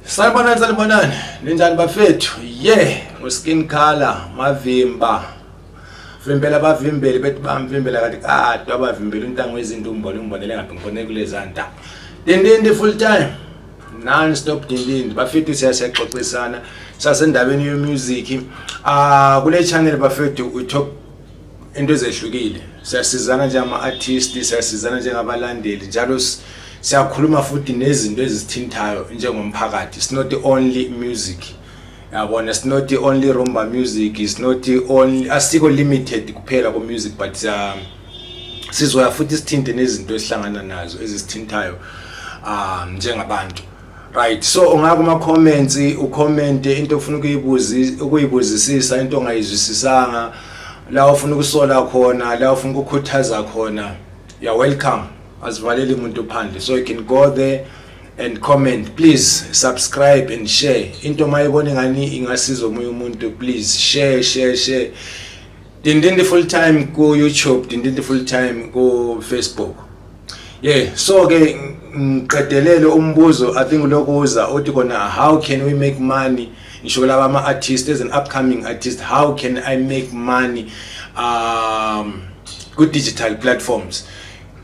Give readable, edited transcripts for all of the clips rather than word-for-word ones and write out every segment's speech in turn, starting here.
Salibonani ninjani bafethu singakhala mavimba vimbela bavimbeli bethi bamvimbela kade kade abavimbela intango izinto umbonele ngathi ngibone kulezanta dindindi full time non stop dindindi bafethu siyaxoxisana sasendabeni ye music kule channel bafethu we talk into ezehlukile siyasizana nje ama artists siyasizana njengabalandeli njalo siyakhuluma futhi nezinto ezisithintayo njengomphakathi. It's not only music, yabona, it's not only rumba music, it's not only asikho limited kuphela ku music, but sizoya futhi sithinte nezinto esihlangana nazo ezisithintayo njengabantu, right? So ungaka kuma comments ucomment into ofuna ukuyibuzisisa, into ongayizwisisanga, la ufuna ukusola khona, la ufuna ukukhuthaza khona, you're welcome. Asivaleli umuntu phandle, so you can go there and comment. Please subscribe and share. Into mayibona ngani ingasiza omunye umuntu, please share. Dindindi full time ku YouTube, dindindi full time ku Facebook. So ke ngiqedelele umbuzo I think lokuza uthi kona, how can we make money? Ngisho laba ama artists as an upcoming artist, how can I make money ku digital platforms?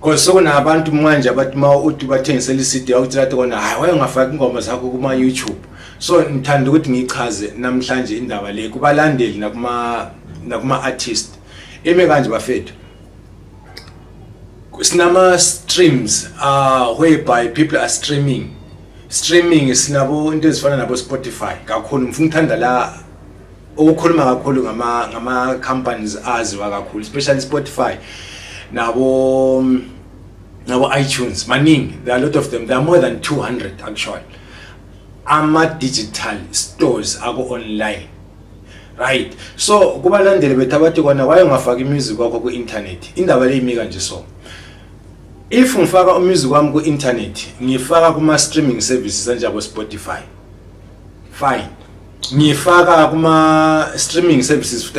Because so abantu manje abathi uthi bathengisela iCD awuthi lathi kona hayi wayengafaka ingoma zakho kuma YouTube. So ngithanda ukuthi ngichaze namhlanje indaba le kubalandeli nakuma artist eme kanje bafethu. Sinama streams whereby people are streaming sinabo into ezifana nabo Spotify kakhulu. Ngifuna ukuthanda la ukukhuluma kakhulu ngama companies aziwa kakhulu, especially Spotify nabo iTunes maningi. There are a lot of them. There are more than 200 actually. Digital stores ako online, right? So kubalandeli bethu abathi kona waye ungafaka music wakho ku internet. Indaba le imika nje so, if ngifaka music wami ku internet ngifaka kuma streaming services anjabo Spotify, fine. Ngifaka kuma streaming services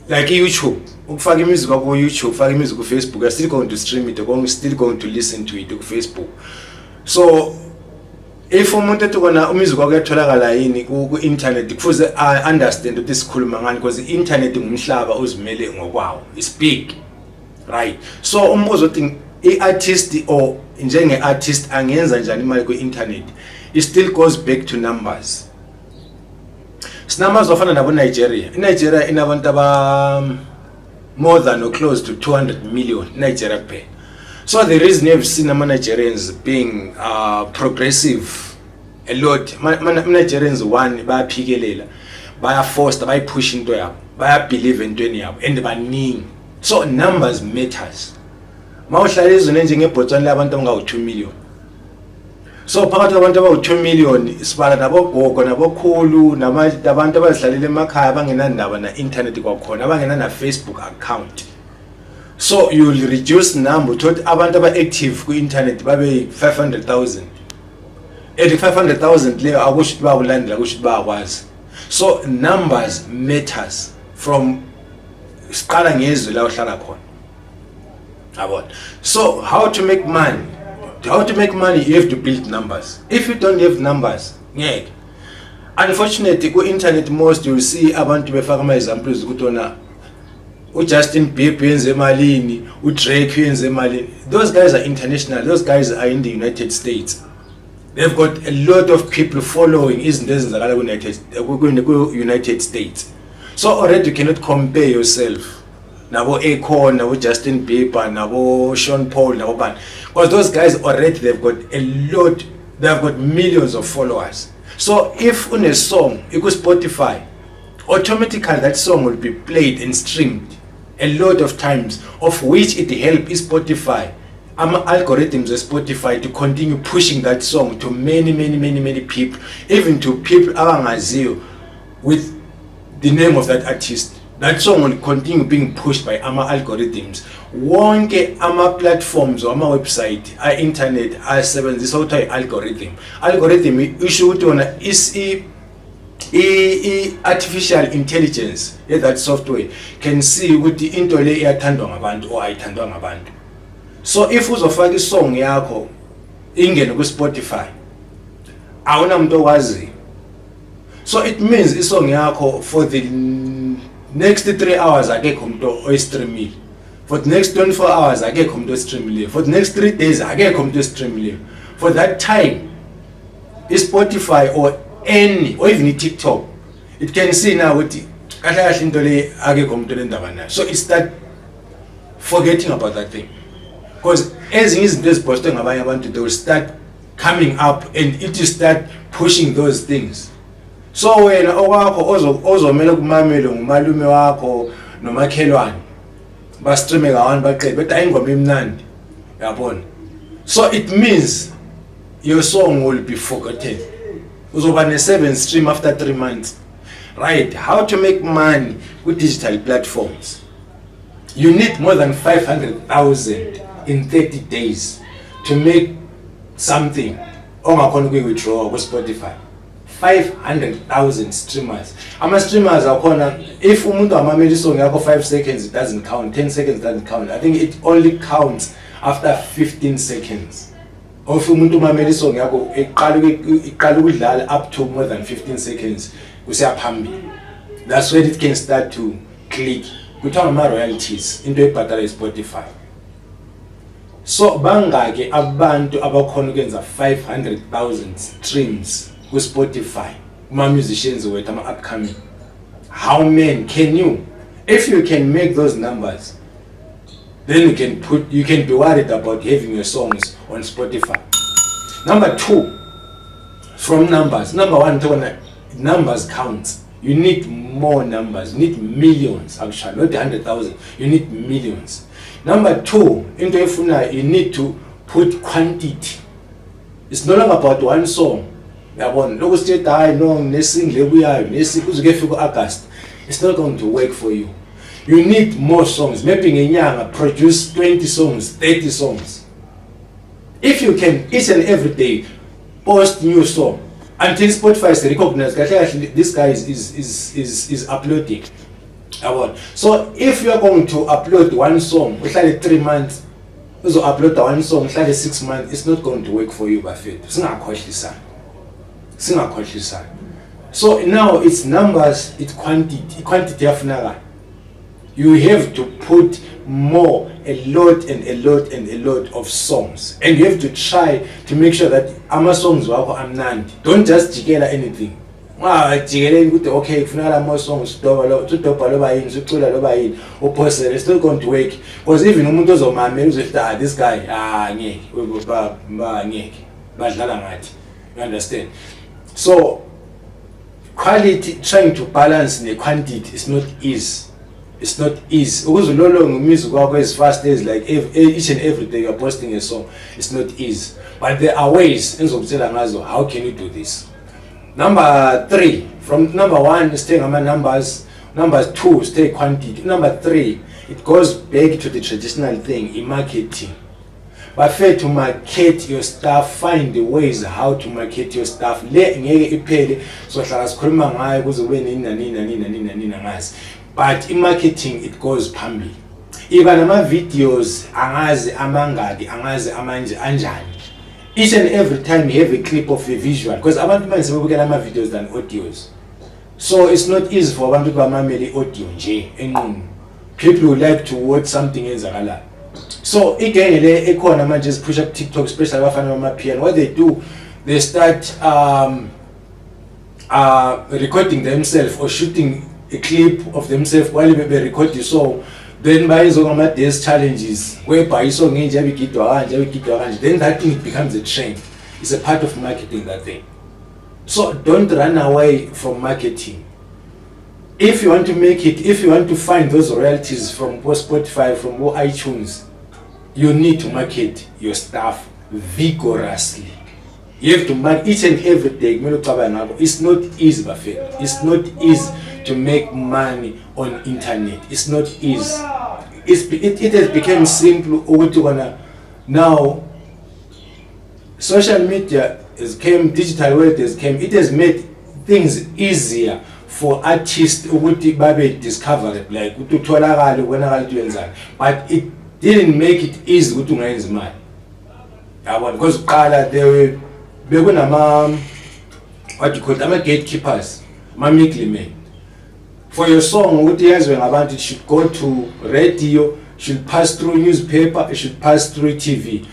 like YouTube, ukufaka music wakho ku YouTube, ufaka music ku Facebook, you're still going to stream it, you're still going to listen to it ku Facebook. So if umuntu ethi kona music wakho uyatholakala yini ku internet, kufuze understand ukuthi sikhuluma ngani, because internet ngumhlaba uzimele ngokwawo, it's big, right? So umbuzo uthi i-artist or njenge artist angenza njani imali ku internet, it still goes back to numbers. Numbers ofana nabo Nigeria. In Nigeria inabantu aba more than or close to 200 million Nigeria pay. So the reason you've seen ama Nigerians being progressive a lot, Nigerians one bayaphikelela, bayaforce, bayapush into yabo, bayabelieve into yabo and baningi. So numbers matters. Mawuhlala izweni njengebotswana labantu abangawu 2 million. So phakathi kwabantu aba 2 million sibala nabogogo nabokhulu nabantu abazihlalele emakhaya abangenandaba na internet kwakhona, abangena na Facebook account. So you will reduce number to abantu aba active ku internet babe 500,000. 500,000 le akusho bakulandela, akusho bakwazi. So numbers matters from siqala ngezwe la uhlala khona. Yabona. So how to make money? How to make money, you have to build numbers. If you don't have numbers, unfortunately ku internet most you will see abantu befaka ama examples ukutona Justin Bieber yenze malini, Drake yenze malini. Those guys are international. Those guys are in the United States. They've got a lot of people following izinto ezenzakala ku United States. So already you cannot compare yourself nabo Akon, nabo Justin Bieber, nabo Sean Paul, nabo ban. Because those guys already they've got millions of followers. So if on a song you go Spotify, automatically that song will be played and streamed a lot of times, of which it helps Spotify, algorithms of Spotify to continue pushing that song to many people, even to people abangaziyo with the name of that artist. That song will continue being pushed by ama algorithms. Wonke ama platforms or ama website, internet, asebenzisa ukuthi algorithm. Algorithm isho ukuthi ona artificial intelligence, that software can see ukuthi into le iyathandwa ngabantu or ayithandwa ngabantu. So if uzofaka isong yakho ingene ku Spotify, awunamuntu okwazi. So it means isong yakho for the next 3 hours akekho umuntu oyistreamile, for the next 24 hours akekho umuntu oyistreamile, for the next 3 days akekho umuntu oyistreamile. For that time Spotify or any or even TikTok, it can see now ukuthi kahle kahle into le akekho umuntu olendaba nayo. So it start forgetting about that thing, because ezinye izinto ezipostwe ngabanye abantu, they will start coming up and it will start pushing those things. So wena okwakho ozomela kumamelo ngumalume wakho nomakhelwane ba streame kawan baqede bethi ayingoma emnandi, yabona. So it means your song will be forgotten. Uzoba ne7 stream after 3 months. Right, how to make money with digital platforms? You need more than 500,000 in 30 days to make something. Ongakhona ukuwithdraw ku Spotify. 500,000 streamers. Ama streamers akhona, if umuntu amamela isong yakho 5 seconds it doesn't count, 10 seconds doesn't count. I think it only counts after 15 seconds. Or if umuntu amamela isong yakho iqala ukudlala up to more than 15 seconds, kusiya phambili. That's when it can start to click. Kuthiwa ama royalties into ebhatala Spotify. So bangake abantu abakhona ukwenza 500,000 streams ku Spotify, kuma musicians wethu ama upcoming? How many can you? If you can make those numbers, then you can be worried about having your songs on Spotify. Number 2, from numbers. Number 1, numbers counts. You need more numbers. You need millions actually, not 100,000. You need millions. Number 2, into efuna, you need to put quantity. It's no longer about one song. Yabona, lokho sithi hayi no nesingle ebuyayo nesikuze August. It's not going to work for you. You need more songs. Maybe ngenyanga produce 20 songs, 30 songs. If you can each and every day post new song until Spotify is recognized this guy is uploading. So if you are going to upload one song uhlale 3 months, uzo upload one song uhlale 6 months, it's not going to work for you, bafethu. Singakhohlisana. So now it's numbers, it's quantity. Quantity yafunakala. You have to put more, a lot of songs, and you have to try to make sure that ama songs wakho amnandi. Don't just jikela anything. Jikeleni ukuthi okay kufunakala more songs, udoba loba yini, ucula loba yini, upost, it's not going to work, because even umuntu ozomamela uzothi this guy ngeke ngeke badlala ngathi. You understand? So quality, trying to balance the quantity is not easy. It's not easy. Ukuzulolonga music wakho as fast as like each and every day you're posting a song. It's not easy. But there are ways engizokutshela ngazo how can you do this. Number 3, from number 1 staying on my numbers, number 2 stay quantity, number 3 it goes back to the traditional thing in marketing. But fair to market your stuff, find the ways how to market your stuff. Le ngeke iphele so hlala sikhuluma ngayo kuze kube nina ngazi. But in marketing it goes phambili. Even ama videos angazi amangaki, angazi amanje anjani. Each and every time you have a clip of a visual, because abantu manje sebebukela ama videos than audios. So it's not easy for abantu bamamele audio nje enqunu. People would like to watch something enzakalayo. So again, ekhona manje push up TikTok, especially abafana bamapiano. What they do, they start recording themselves or shooting a clip of themselves while they record the song. Then by ngama dance challenges whereby isong nje abigidwa kanje, then that thing becomes a trend. It's a part of marketing, that thing. So don't run away from marketing. If you want to make it, if you want to find those royalties from Spotify, from iTunes, you need to market your stuff vigorously. You have to market each and every day. It's not easy, Buffett. It's not easy to make money on internet. It's not easy. It has become simple. Now, social media came, digital world has came. It has made things easier for artists to discover it, like but it didn't make it easy to raise money. Because they were what you call it, gatekeepers, middlemen. For your song, it should go to radio, should pass through newspaper, it should pass through TV.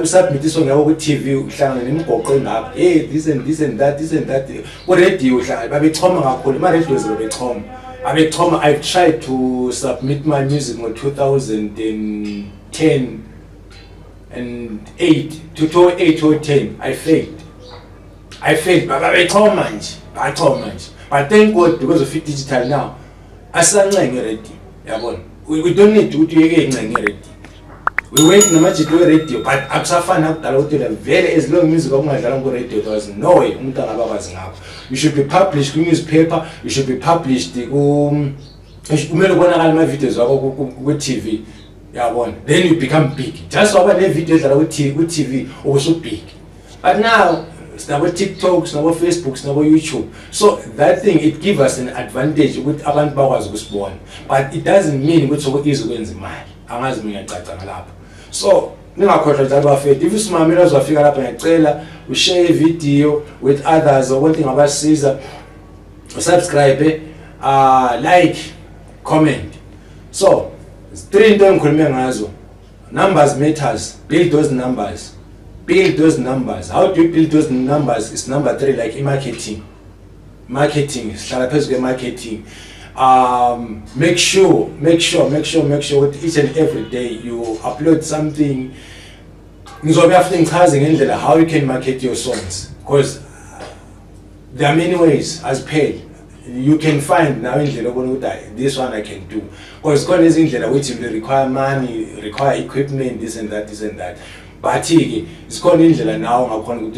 Submit this on TV, hey, this and this and that, this and that. What radio? I've tried to submit my music in 2010 and 8 to 2010. I failed. But thank God, because of it digital now, already. We don't need to do already. We went to the radio, but as long music on radio, there was no way. You should be published in newspaper, you should be published with TV. Then you become big. Just over the videos that are with TV, also big. But now, it's now TikTok, it's now Facebook, it's now YouTube. So that thing, it gives us an advantage with abantu bakwazi ukusibona. But it doesn't mean ukuthi sokwenza ukwenza imali. Angazi mina ngicaca ngalapha. So ningakhohlwa njalo bafethu. If usimamela uzofika lapha ngiyacela ushare video with others ukuthi ngabasiza. Subscribe, like, comment. So, three into engikhulume ngazo. Numbers matters. Build those numbers. Build those numbers. How do you build those numbers? It's number 3, like in marketing. Marketing. Marketing. Make sure with each and every day you upload something. How you can market your songs. Because there are many ways as paid. You can find now this one I can do. Because which will require money, require equipment, this and that. But it's called now. I'm going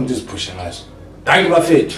to push. Thank you, Buffett.